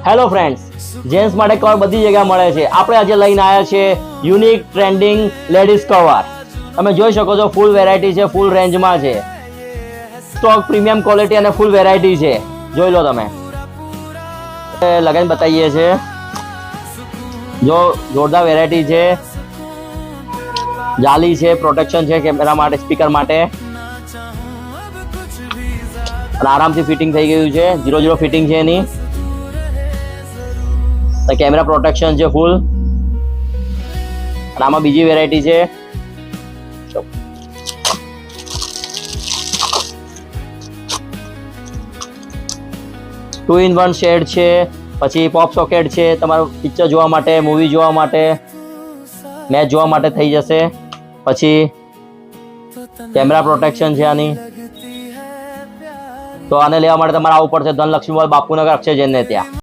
Hello friends, gents માટે cover બધી જગ્યાએ મળે છે. આપણે આજે લઈને આવ્યા છે યુનિક ટ્રેન્ડિંગ લેડીઝ કવર. તમે જોઈ શકો છો, ફૂલ વેરાયટી છે, ફૂલ રેન્જમાં છે. સ્ટોક પ્રીમિયમ ક્વોલિટી અને ફૂલ વેરાયટી છે. જોઈ લો તમે. લગાઈને બતાવીએ છે. જો જોરદાર વેરાયટી છે. જાલી છે, પ્રોટેક્શન છે કેમેરા માટે, સ્પીકર માટે, અને આરામથી ફિટિંગ થઈ ગયું છે. 0-0 ફિટિંગ છે એની. કેમેરા પ્રોટેક્શન છે ફૂલ. અને આમાં બીજી વેરાયટી છે. 2-in-1 શેડ છે. પછી પોપ સોકેટ છે, તમારું પિક્ચર જોવા માટે, મૂવી જોવા માટે, મેચ જોવા માટે થઈ જશે. પછી કેમેરા પ્રોટેક્શન છે આની. તો આને લેવા માટે તમારે આવવું પડશે ધનલક્ષ્મી બાપુનગર અક્ષય જૈનને ત્યાં.